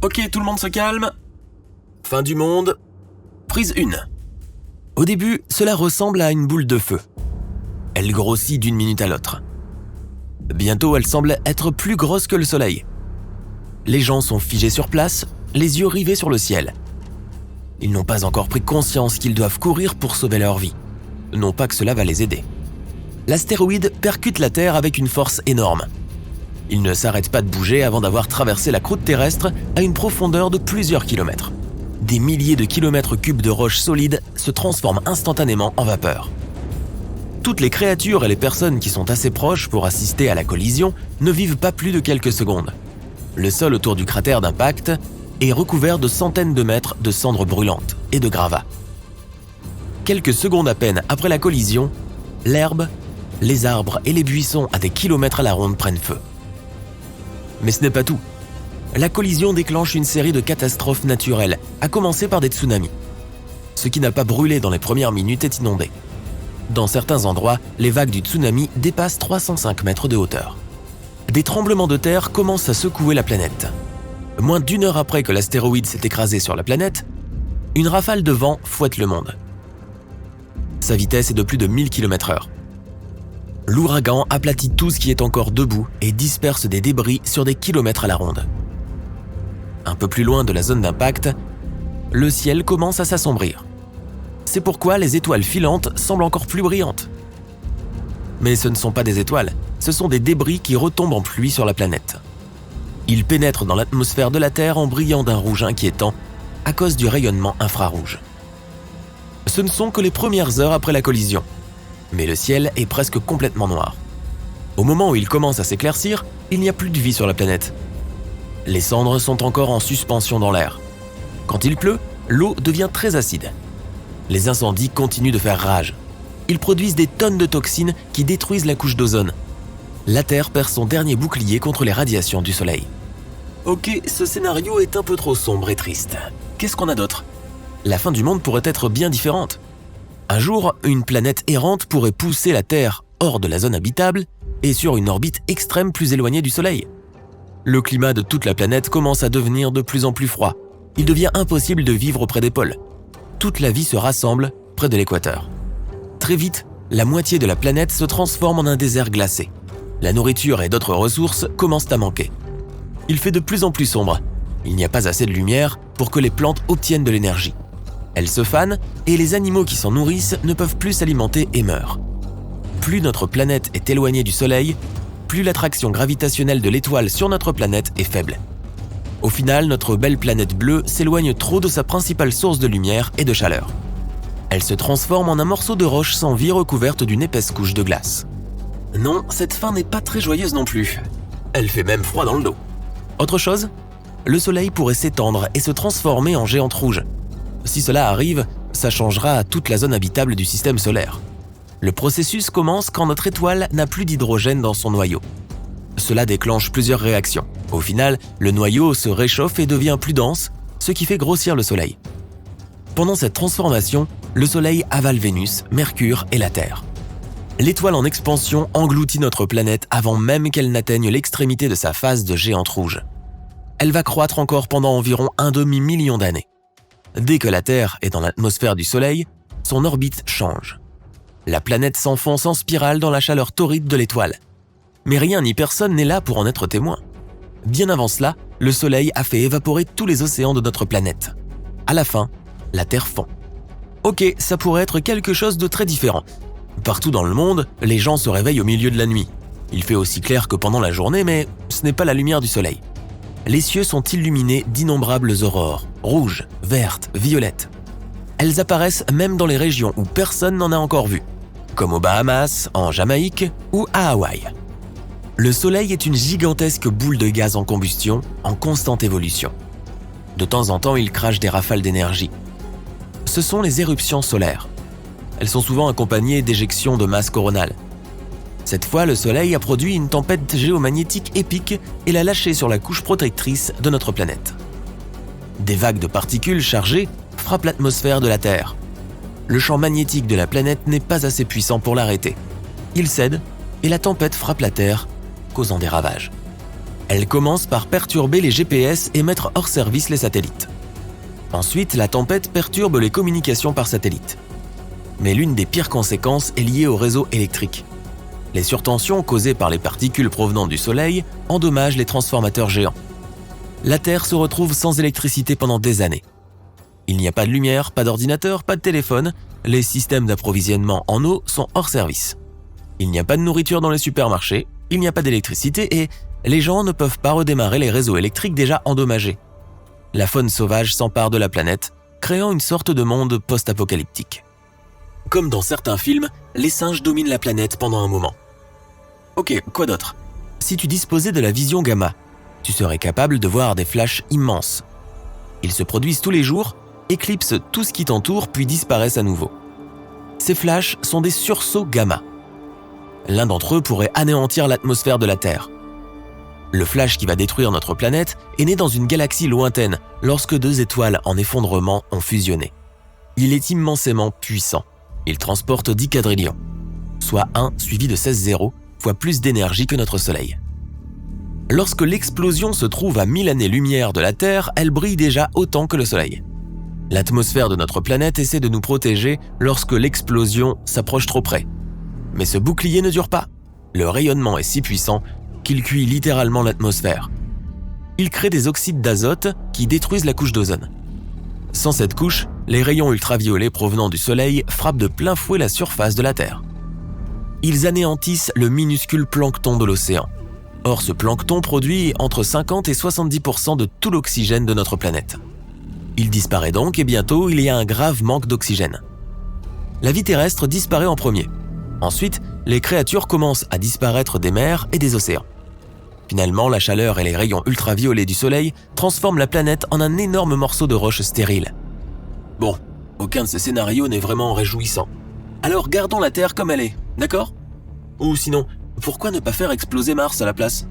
Ok, tout le monde se calme. Fin du monde. Prise 1. Au début, cela ressemble à une boule de feu. Elle grossit d'une minute à l'autre. Bientôt, elle semble être plus grosse que le soleil. Les gens sont figés sur place, les yeux rivés sur le ciel. Ils n'ont pas encore pris conscience qu'ils doivent courir pour sauver leur vie. Non pas que cela va les aider. L'astéroïde percute la Terre avec une force énorme. Il ne s'arrête pas de bouger avant d'avoir traversé la croûte terrestre à une profondeur de plusieurs kilomètres. Des milliers de kilomètres cubes de roches solides se transforment instantanément en vapeur. Toutes les créatures et les personnes qui sont assez proches pour assister à la collision ne vivent pas plus de quelques secondes. Le sol autour du cratère d'impact est recouvert de centaines de mètres de cendres brûlantes et de gravats. Quelques secondes à peine après la collision, l'herbe, les arbres et les buissons à des kilomètres à la ronde prennent feu. Mais ce n'est pas tout. La collision déclenche une série de catastrophes naturelles, à commencer par des tsunamis. Ce qui n'a pas brûlé dans les premières minutes est inondé. Dans certains endroits, les vagues du tsunami dépassent 305 mètres de hauteur. Des tremblements de terre commencent à secouer la planète. Moins d'une heure après que l'astéroïde s'est écrasé sur la planète, une rafale de vent fouette le monde. Sa vitesse est de plus de 1000 km/h. L'ouragan aplatit tout ce qui est encore debout et disperse des débris sur des kilomètres à la ronde. Un peu plus loin de la zone d'impact, le ciel commence à s'assombrir. C'est pourquoi les étoiles filantes semblent encore plus brillantes. Mais ce ne sont pas des étoiles, ce sont des débris qui retombent en pluie sur la planète. Ils pénètrent dans l'atmosphère de la Terre en brillant d'un rouge inquiétant à cause du rayonnement infrarouge. Ce ne sont que les premières heures après la collision, mais le ciel est presque complètement noir. Au moment où il commence à s'éclaircir, il n'y a plus de vie sur la planète. Les cendres sont encore en suspension dans l'air. Quand il pleut, l'eau devient très acide. Les incendies continuent de faire rage. Ils produisent des tonnes de toxines qui détruisent la couche d'ozone. La Terre perd son dernier bouclier contre les radiations du Soleil. Ok, ce scénario est un peu trop sombre et triste. Qu'est-ce qu'on a d'autre? La fin du monde pourrait être bien différente. Un jour, une planète errante pourrait pousser la Terre hors de la zone habitable et sur une orbite extrême plus éloignée du Soleil. Le climat de toute la planète commence à devenir de plus en plus froid. Il devient impossible de vivre près des pôles. Toute la vie se rassemble près de l'équateur. Très vite, la moitié de la planète se transforme en un désert glacé. La nourriture et d'autres ressources commencent à manquer. Il fait de plus en plus sombre. Il n'y a pas assez de lumière pour que les plantes obtiennent de l'énergie. Elles se fanent et les animaux qui s'en nourrissent ne peuvent plus s'alimenter et meurent. Plus notre planète est éloignée du Soleil, plus l'attraction gravitationnelle de l'étoile sur notre planète est faible. Au final, notre belle planète bleue s'éloigne trop de sa principale source de lumière et de chaleur. Elle se transforme en un morceau de roche sans vie recouverte d'une épaisse couche de glace. Non, cette fin n'est pas très joyeuse non plus. Elle fait même froid dans le dos. Autre chose? Le Soleil pourrait s'étendre et se transformer en géante rouge. Si cela arrive, ça changera toute la zone habitable du système solaire. Le processus commence quand notre étoile n'a plus d'hydrogène dans son noyau. Cela déclenche plusieurs réactions. Au final, le noyau se réchauffe et devient plus dense, ce qui fait grossir le Soleil. Pendant cette transformation, le Soleil avale Vénus, Mercure et la Terre. L'étoile en expansion engloutit notre planète avant même qu'elle n'atteigne l'extrémité de sa phase de géante rouge. Elle va croître encore pendant environ un demi-million d'années. Dès que la Terre est dans l'atmosphère du Soleil, son orbite change. La planète s'enfonce en spirale dans la chaleur torride de l'étoile. Mais rien ni personne n'est là pour en être témoin. Bien avant cela, le Soleil a fait évaporer tous les océans de notre planète. À la fin, la Terre fond. Ok, ça pourrait être quelque chose de très différent. Partout dans le monde, les gens se réveillent au milieu de la nuit. Il fait aussi clair que pendant la journée, mais ce n'est pas la lumière du Soleil. Les cieux sont illuminés d'innombrables aurores, rouges, vertes, violettes. Elles apparaissent même dans les régions où personne n'en a encore vu, comme aux Bahamas, en Jamaïque ou à Hawaï. Le Soleil est une gigantesque boule de gaz en combustion, en constante évolution. De temps en temps, il crache des rafales d'énergie. Ce sont les éruptions solaires. Elles sont souvent accompagnées d'éjections de masse coronale. Cette fois, le Soleil a produit une tempête géomagnétique épique et l'a lâchée sur la couche protectrice de notre planète. Des vagues de particules chargées frappent l'atmosphère de la Terre. Le champ magnétique de la planète n'est pas assez puissant pour l'arrêter. Il cède et la tempête frappe la Terre, causant des ravages. Elle commence par perturber les GPS et mettre hors service les satellites. Ensuite, la tempête perturbe les communications par satellite. Mais l'une des pires conséquences est liée au réseau électrique. Les surtensions causées par les particules provenant du Soleil endommagent les transformateurs géants. La Terre se retrouve sans électricité pendant des années. Il n'y a pas de lumière, pas d'ordinateur, pas de téléphone, les systèmes d'approvisionnement en eau sont hors service. Il n'y a pas de nourriture dans les supermarchés, il n'y a pas d'électricité et les gens ne peuvent pas redémarrer les réseaux électriques déjà endommagés. La faune sauvage s'empare de la planète, créant une sorte de monde post-apocalyptique. Comme dans certains films, les singes dominent la planète pendant un moment. Ok, quoi d'autre? Si tu disposais de la vision gamma, tu serais capable de voir des flashs immenses. Ils se produisent tous les jours, éclipsent tout ce qui t'entoure puis disparaissent à nouveau. Ces flashs sont des sursauts gamma. L'un d'entre eux pourrait anéantir l'atmosphère de la Terre. Le flash qui va détruire notre planète est né dans une galaxie lointaine lorsque 2 étoiles en effondrement ont fusionné. Il est immensément puissant. Il transporte 10 quadrillions, soit 1 suivi de 16 zéros, fois plus d'énergie que notre Soleil. Lorsque l'explosion se trouve à 1000 années-lumière de la Terre, elle brille déjà autant que le Soleil. L'atmosphère de notre planète essaie de nous protéger lorsque l'explosion s'approche trop près. Mais ce bouclier ne dure pas. Le rayonnement est si puissant qu'il cuit littéralement l'atmosphère. Il crée des oxydes d'azote qui détruisent la couche d'ozone. Sans cette couche, les rayons ultraviolets provenant du Soleil frappent de plein fouet la surface de la Terre. Ils anéantissent le minuscule plancton de l'océan. Or, ce plancton produit entre 50 et 70% de tout l'oxygène de notre planète. Il disparaît donc et bientôt, il y a un grave manque d'oxygène. La vie terrestre disparaît en premier. Ensuite, les créatures commencent à disparaître des mers et des océans. Finalement, la chaleur et les rayons ultraviolets du Soleil transforment la planète en un énorme morceau de roche stérile. Bon, aucun de ces scénarios n'est vraiment réjouissant. Alors gardons la Terre comme elle est, d'accord? Ou sinon, pourquoi ne pas faire exploser Mars à la place?